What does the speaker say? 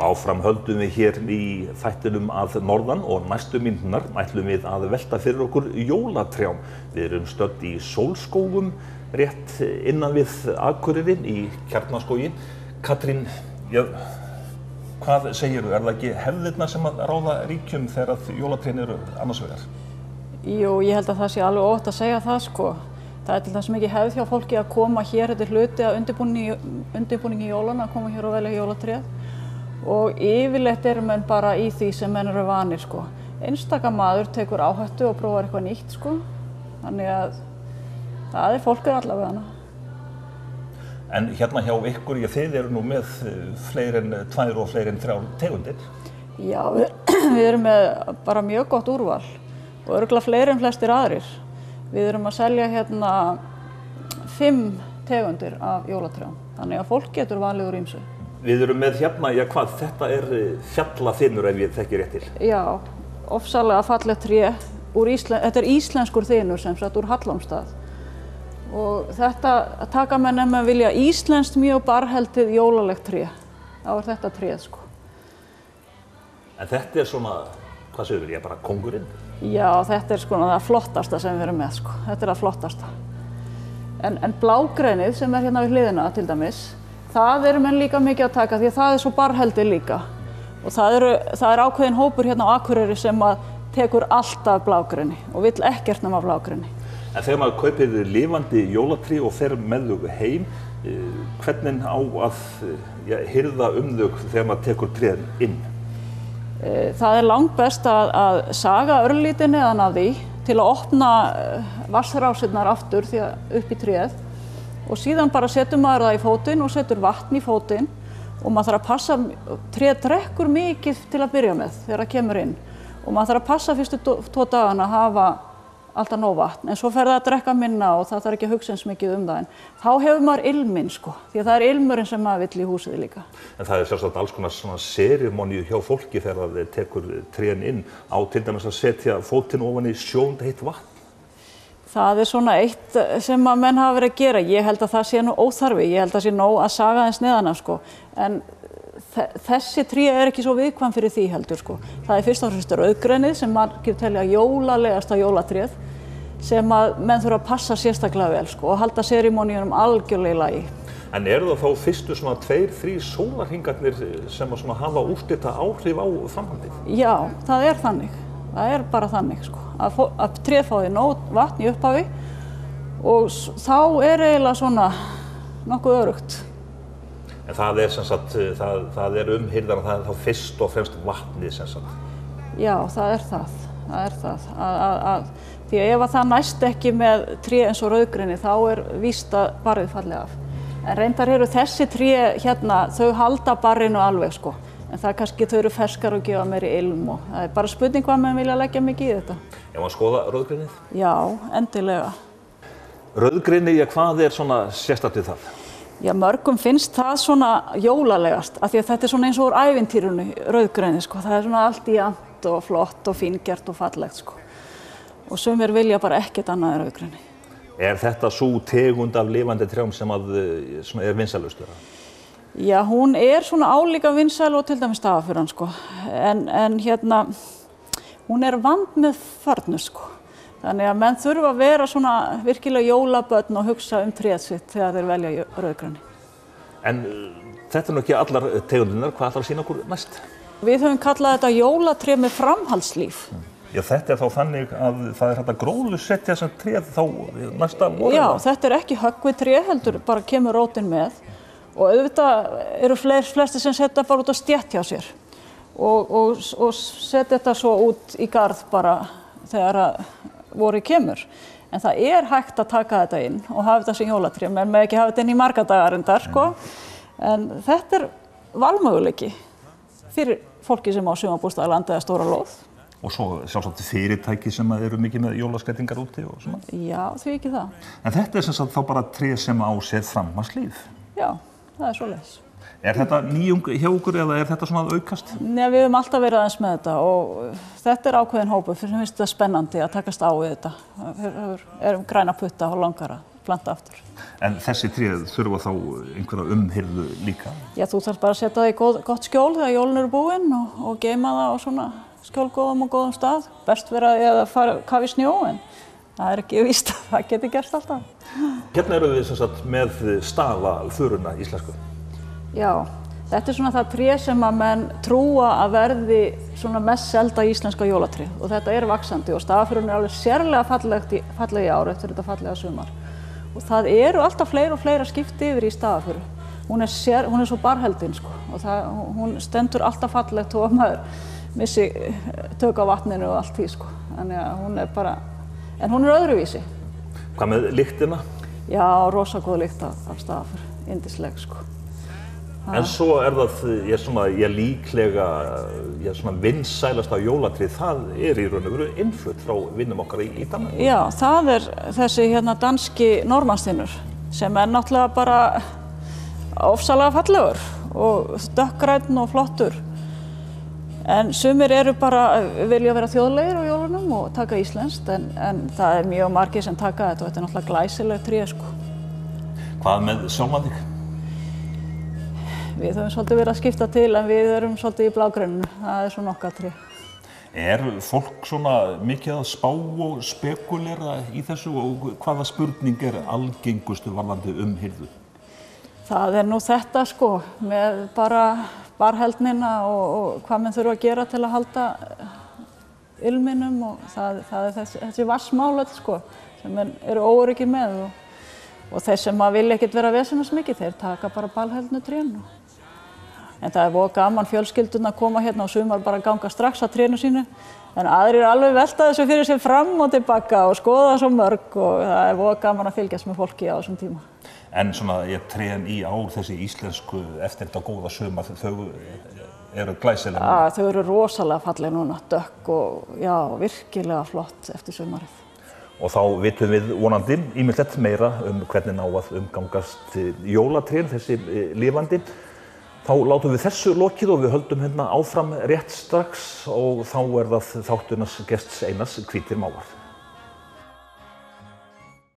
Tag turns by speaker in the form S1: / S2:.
S1: áfram höldum við hér í þættinum að norðan og næstu mínúturnar ætlum við að velta fyrir okkur jólatrjám. Við erum stödd í Sólskógum, rétt innan við Akureyri í Kjarnaskógi. Katrín, hvað segirðu? Það ekki hefðirnar sem að ráða ríkjum þegar að jólatrén eru annars vegar?
S2: Jú, ég held að það sé alveg óhætt að segja það sko. Það til þess mikið hefð hjá fólki að koma hér, þetta hluti að undirbúningi jólana, að koma hér og velja jólatréð. Og yfirleitt eru menn bara í því sem menn eru vanir sko. Einstaka maður tekur áhættu og prófar eitthvað nýtt sko. Þannig að það fólk allavega hana.
S1: En hérna hjá ykkur, þið eru nú með fleiri en 2 og fleiri en 3 tegundir.
S2: Já, við erum með bara mjög gott úrval og örugglega fleiri en flestir aðrir. Við erum að selja hérna 5 tegundir af jólatrjám, þannig að fólk getur valið úr ýmsu.
S1: Við erum með hérna, þetta fjallaþynur ef ég þekki rétt til.
S2: Já, ofsalega fallegt tré, þetta íslenskur þynur sem sagt úr Hallormsstað. Og þetta taka menn ef maður vilja íslenskt mjög barheldið jólalegt tré, þá þetta tréð sko.
S1: En þetta svona, hvað segir við, bara kóngurinn?
S2: Já, þetta sko það flottasta sem við erum með sko, þetta það flottasta. En blágreinið sem hérna við hliðina til dæmis, það eru menn líka mikið að taka því að það svo barheldið líka. Og það er ákveðin hópur hérna á Akureyri sem að tekur alltaf blágreini og vill ekkert nema blágreini.
S1: En þegar maður kaupir lifandi jólatré og fer með þau heim, hvernig á að hirða þau þegar maður tekur tréð inn?
S2: Það langbest að saga örlítið neðan af því til að opna vatnsrásirnar aftur upp í tréð og síðan bara setur maður það í fótinn og setur vatn í fótinn og maður þarf að passa, tréð drekkur mikið til að byrja með þegar það kemur inn og maður þarf að passa fyrstu 2 dagana að hafa alltaf nóg vatn, en svo fer það að drekka minna og það þarf ekki að hugsa eins mikið það. En þá hefur maður ilminn sko, því að það ilmurinn sem maður vill í húsið líka. En það sjálfsagt alls konar svona serimóníu hjá fólki þegar það tekur trén inn á til dæmis að setja fótinn ofan í sjóðandi heitt vatn. Það svona eitt sem að menn hafa verið að gera. Ég held að það sé nú óþarfi, ég held að sé nóg að saga þess neðan af sko. En þessi tré ekki svo viðkvæm fyrir því heldur sko. Það fyrst og fremst rauðgrænið sem margir telja jólalegasta jólatréð sem að menn þurfa að passa sérstaklega vel sko og halda serimóníunum algjörlega í lagi. En eru það þá fyrstu svona 2-3 sólarhringarnir sem að svona hafa úrslita áhrif á framhaldið? Já, það þannig. Það bara þannig sko. Að tréð fái nóg vatn í upphafi og þá eiginlega svona nokkuð öruggt. En það sem sagt, það umhirðan, það þá fyrst og fremst vatnið sem sagt? Já, það það. Því að ef það næst ekki með tré eins og rauðgreini þá víst að barrið falli af. En reyndar eru þessi tré hérna, þau halda barrinu alveg sko. En það kannski þau eru ferskar og gefa meiri ilm og það bara spurning hvað maður vilja leggja mikið í þetta. Ef maður skoða rauðgreinið? Já, endilega. Rauðgreini, hvað svona sérstakt við það? Já, mörgum finnst það svona jólalegast af því að þetta svona eins og úr ævintýrinu, rauðgreinið sko. Það svona allt í ant og flott og fíngjart og fallegt sko. Og sumir vilja bara ekkert annað en rauðgreini. Þetta sú tegund af lifandi trjám sem vinsælustur? Já, hún svona álíka vinsæl og til dæmis stafafuran sko. En hérna, hún vand með farnu sko. Þannig að menn þurfa að vera svona virkilega jólabörn og hugsa tréð sitt þegar þeir velja rauðgræni. En þetta nú ekki allar tegundirnar, hvað ætlar að sýna okkur næst? Við höfum kallað þetta jólatré með framhaldslíf. Já, þetta þá þannig að það hægt að gróðursetja sem tréð þá næsta vorið? Já, þetta ekki höggvið tré heldur, bara kemur rótin með. Og auðvitað eru flestir sem setja bara út á stétt hjá sér. Og setja þetta svo út í garð bara þegar vorið kemur. En það hægt að taka þetta inn og hafa þetta sem jólatré, menn með ekki hafa þetta inn í marga dagar sko. En þetta valmöguleiki fyrir fólki sem á sumarbústaðalandi eða stóra lóð. Og svo sjálfsagt fyrirtæki sem eru mikið með jólaskeytingar úti og svona? Já, því ekki það. En þetta sem sagt þá bara tré sem á sér framhaldslíf? Já, það svoleiðis. Þetta nýjung hjá okkur eða þetta svona að aukast? Nei, við höfum alltaf verið aðeins með þetta og þetta ákveðin hópur fyrir finnst þetta spennandi að takast á við þetta. Við erum græna putta og langara. planta aftur.
S1: En þessi tré þurfa þá einhverja umhirðu líka?
S2: Já, þú þarf bara að setja það í gott skjól þegar jólin eru búin og geyma það á svona skjólgóðum og góðum stað. Best vera að fara kafa í snjó, en það ekki víst að það geti gerst alltaf.
S1: Hérna erum við sem sagt með stafafuruna íslensku.
S2: Já, þetta er svona það tré sem að menn trúa að verði svona mest selda íslenska jólatré, og þetta er vaxandi og stafafurun er alveg sérlega falleg í ár eftir þetta fallega sumar. Og það eru alltaf fleiri og fleiri að skipta yfir í stafafuru. Hún er svo barheldin sko, og hún stendur alltaf fallegt og maður missi tök á vatninu og allt því sko. Þannig að hún er bara, en hún er öðruvísi.
S1: Hvað með lyktina?
S2: Já, rosa góð lykt af stafafuru, yndisleg sko.
S1: En svo er það, líklega, vinsælasta jólatrið, það er í raun og veru innflutt frá vinnum okkar í Danmörku.
S2: Já, það er þessi danski Normannstinur, sem er náttúrulega bara ofsalega fallegur og dökkgrænn og flottur. En sumir eru bara, vilja vera þjóðlegir á jólunum og taka íslenskt, en það er mjög margir sem taka þetta og þetta er náttúrulega glæsileg tré sko.
S1: Hvað með sjálfan þig?
S2: Við höfum svolítið verið að skipta til, en við erum svolítið í blágræninu. Það er svona okkar tré.
S1: Er fólk svona mikið að spá og spekulera í þessu og hvaða spurning er algengustu varðandi umhirðu?
S2: Það er nú þetta sko, með bara barheldnina og hvað menn þurfa að gera til að halda ilminum, og það er þessi vatnsmál sko, sem menn eru óöruggir með, og þeir sem vilja ekkert vera vesenast mikið, þeir taka bara barheldnu trén. En það er voða gaman fjölskyldurnar að koma hérna og sumar bara ganga strax að trénu sínu, en aðrir alveg velta þessu fyrir sig fram og tilbaka og skoða svo mörg, og það er voða gaman að fylgjast með fólki á þessum tíma.
S1: En svona trén í ár, þessi íslensku eftir þetta góða sumar, þau eru glæsileg?
S2: Ja, þau eru rosalega falleg núna, dökk og já, virkilega flott eftir sumarið.
S1: Og þá vitum við vonandi ýmislegt meira hvernig ná að umgangast jólatrén, þessi lifandi. Þá látum við þessu lokið og við höldum hérna áfram rétt strax, og þá er það þáttunars gests Einars Hvítir mávar.